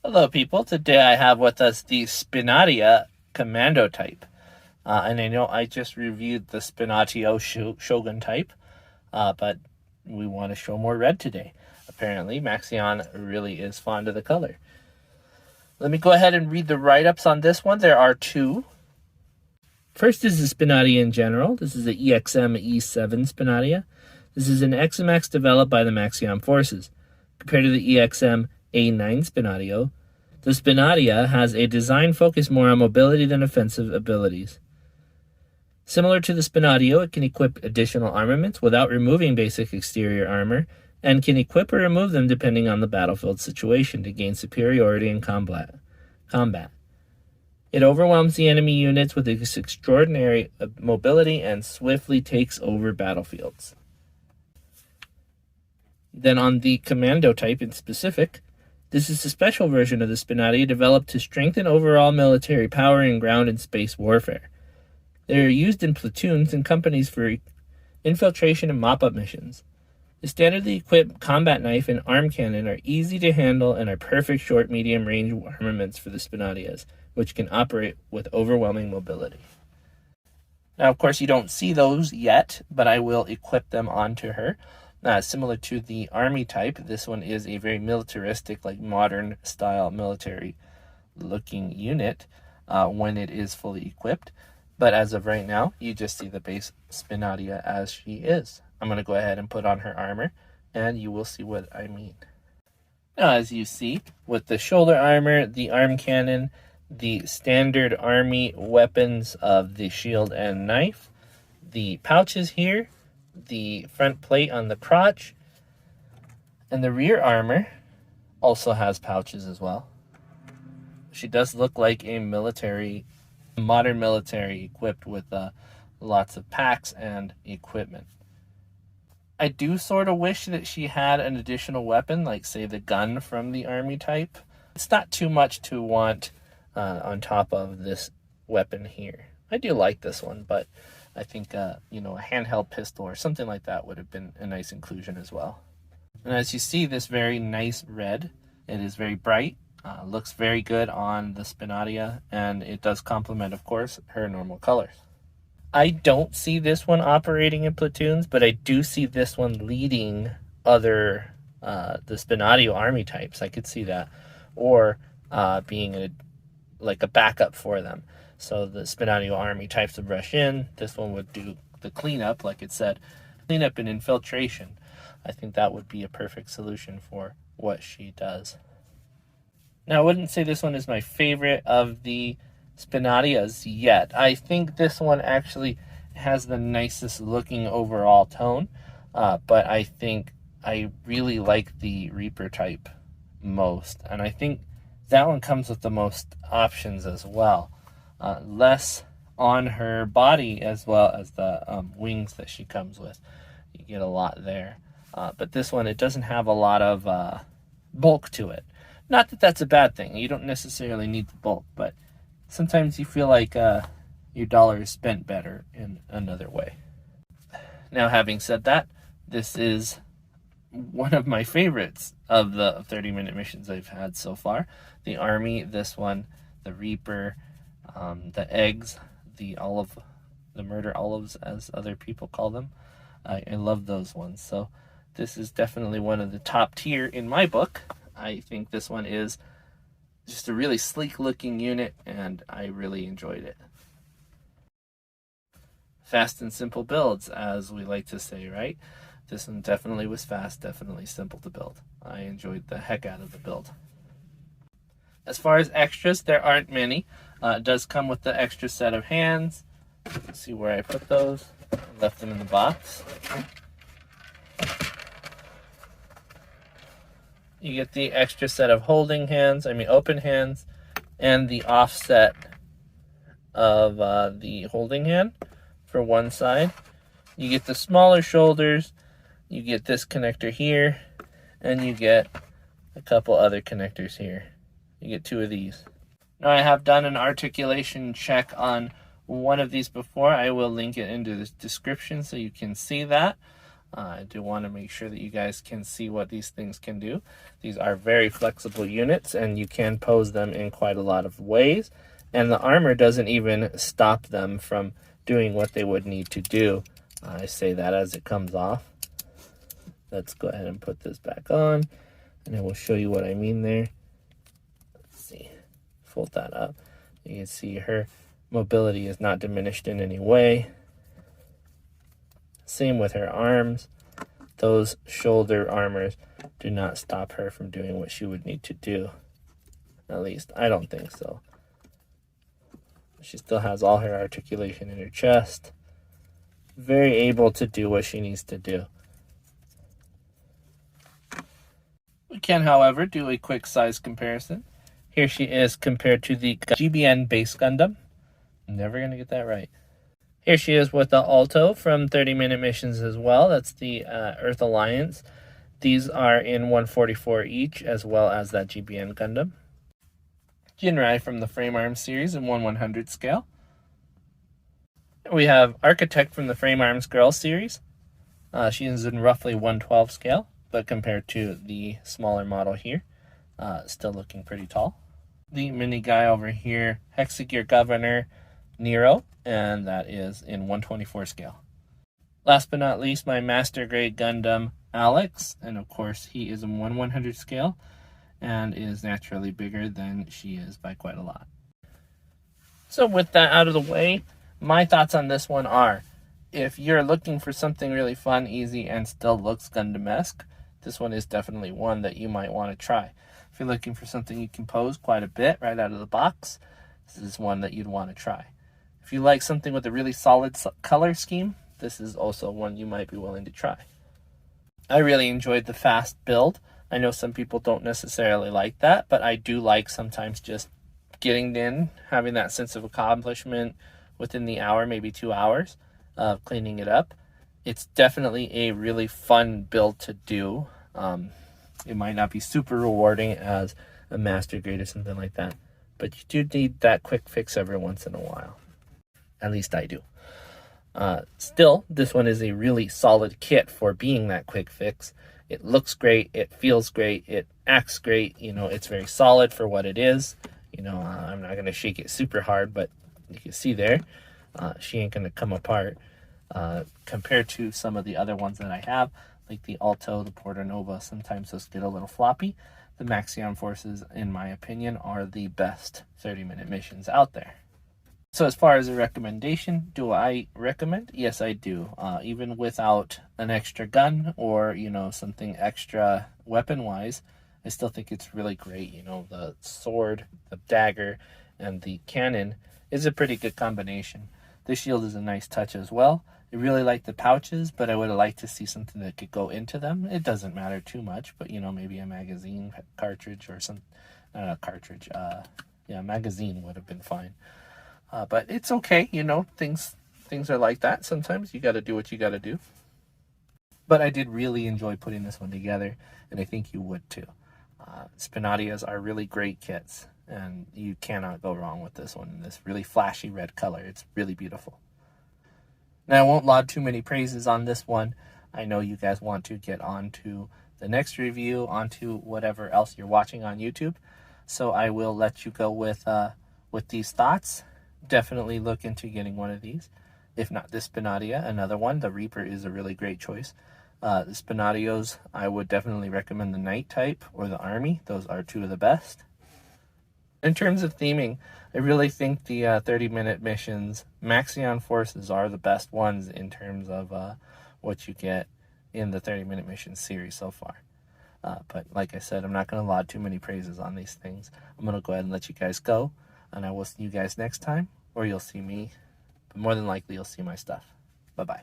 Hello people, today I have with us the Spinatia Commando Type. And I know I just reviewed the Spinatia Shogun Type, but we want to show more red today. Apparently, Maxion really is fond of the color. Let me go ahead and read the write-ups on this one. There are two. First is the Spinatia in general. This is the EXM E7 Spinatia. This is an XMX developed by the Maxion forces. Compared to the EXM A9 Spinatia, the Spinatia has a design focused more on mobility than offensive abilities. Similar to the Spinatia, it can equip additional armaments without removing basic exterior armor, and can equip or remove them depending on the battlefield situation to gain superiority in combat. It overwhelms the enemy units with its extraordinary mobility and swiftly takes over battlefields. Then on the Commando Type in specific, this is a special version of the Spinatia developed to strengthen overall military power in ground and space warfare. They are used in platoons and companies for infiltration and mop-up missions. The standardly equipped combat knife and arm cannon are easy to handle and are perfect short-medium range armaments for the Spinatias, which can operate with overwhelming mobility. Now, of course, you don't see those yet, but I will equip them onto her. Similar to the Army type, this one is a very militaristic, like modern-style military-looking unit when it is fully equipped. But as of right now, you just see the base Spinatia as she is. I'm going to go ahead and put on her armor, and you will see what I mean. Now, as you see, with the shoulder armor, the arm cannon, the standard army weapons of the shield and knife, the pouches here, the front plate on the crotch, and the rear armor also has pouches as well. She does look like a modern military equipped with lots of packs and equipment. I do sort of wish that she had an additional weapon, like say the gun from the Army type. It's not too much to want on top of this weapon here. I do like this one, but I think a handheld pistol or something like that would have been a nice inclusion as well. And as you see, this very nice red, it is very bright, looks very good on the Spinatia, and it does complement, of course, her normal colors. I don't see this one operating in platoons, but I do see this one leading the Spinatia Army types. I could see that, or being a backup for them. So the Spinatia Army types would rush in. This one would do the cleanup, like it said, cleanup and infiltration. I think that would be a perfect solution for what she does. Now, I wouldn't say this one is my favorite of the Spinatias yet. I think this one actually has the nicest looking overall tone, but I think I really like the Reaper type most, and I think that one comes with the most options as well. Less on her body as well as the wings that she comes with. You get a lot there. But this one, it doesn't have a lot of bulk to it. Not that that's a bad thing. You don't necessarily need the bulk, but sometimes you feel like your dollar is spent better in another way. Now, having said that, this is one of my favorites of the 30-minute missions I've had so far. The Army, this one, the Reaper, the eggs, the murder olives, as other people call them. I love those ones. So this is definitely one of the top tier in my book. I think this one is just a really sleek looking unit, and I really enjoyed it. Fast and simple builds, as we like to say, right? This one definitely was fast, definitely simple to build. I enjoyed the heck out of the build. As far as extras, there aren't many. It does come with the extra set of hands. Let's see where I put those. I left them in the box. You get the extra set of open hands, and the offset of the holding hand for one side. You get the smaller shoulders, you get this connector here, and you get a couple other connectors here. You get two of these. Now, I have done an articulation check on one of these before. I will link it into the description so you can see that. I do want to make sure that you guys can see what these things can do. These are very flexible units, and you can pose them in quite a lot of ways. And the armor doesn't even stop them from doing what they would need to do. I say that as it comes off. Let's go ahead and put this back on, and I will show you what I mean there. Let's see. Fold that up. You can see her mobility is not diminished in any way. Same with her arms. Those shoulder armors do not stop her from doing what she would need to do. At least, I don't think so. She still has all her articulation in her chest. Very able to do what she needs to do. We can, however, do a quick size comparison. Here she is compared to the GBN base Gundam. I'm never going to get that right. Here she is with the Alto from 30-minute missions as well. That's the Earth Alliance. These are in 144 each, as well as that GBN Gundam. Jinrai from the Frame Arms series in 1/100 scale. We have Architect from the Frame Arms Girl series. She is in roughly 112 scale, but compared to the smaller model here, still looking pretty tall. The mini guy over here, Hexagear Governor Nero, and that is in 124 scale. Last but not least, my Master Grade Gundam Alex, and of course he is in 1/100 scale and is naturally bigger than she is by quite a lot. So with that out of the way, my thoughts on this one are, if you're looking for something really fun, easy, and still looks Gundam-esque, this one is definitely one that you might want to try. If you're looking for something you can pose quite a bit right out of the box, this is one that you'd want to try. If you like something with a really solid color scheme, this is also one you might be willing to try. I really enjoyed the fast build. I know some people don't necessarily like that, but I do like sometimes just getting in, having that sense of accomplishment within the hour, maybe 2 hours of cleaning it up. It's definitely a really fun build to do. It might not be super rewarding as a master grade or something like that, but you do need that quick fix every once in a while. At least I do. Still, this one is a really solid kit for being that quick fix. It looks great, it feels great, it acts great. You know, it's very solid for what it is. You know, I'm not going to shake it super hard, but you can see there, she ain't going to come apart. Compared to some of the other ones that I have, like the Alto, the Porta Nova, sometimes those get a little floppy. The Maxion Forces, in my opinion, are the best 30-minute missions out there. So as far as a recommendation, do I recommend? Yes, I do. Even without an extra gun or, you know, something extra weapon-wise, I still think it's really great. You know, the sword, the dagger, and the cannon is a pretty good combination. The shield is a nice touch as well. I really like the pouches, but I would have liked to see something that could go into them. It doesn't matter too much, but, you know, maybe a magazine cartridge or some, magazine would have been fine. But it's okay, you know, things are like that. Sometimes you got to do what you got to do. But I did really enjoy putting this one together, and I think you would too. Spinatias are really great kits, and you cannot go wrong with this one. This really flashy red color, it's really beautiful. Now, I won't laud too many praises on this one. I know you guys want to get on to the next review, onto whatever else you're watching on YouTube. So I will let you go with these thoughts. Definitely look into getting one of these. If not this Spinatia, another one. The Reaper is a really great choice. The Spinatios, I would definitely recommend the Knight type or the Army. Those are two of the best. In terms of theming, I really think the 30-minute missions, Maxion Forces, are the best ones in terms of what you get in the 30-minute mission series so far. But like I said, I'm not going to laud too many praises on these things. I'm going to go ahead and let you guys go, and I will see you guys next time, or you'll see me, but more than likely you'll see my stuff. Bye-bye.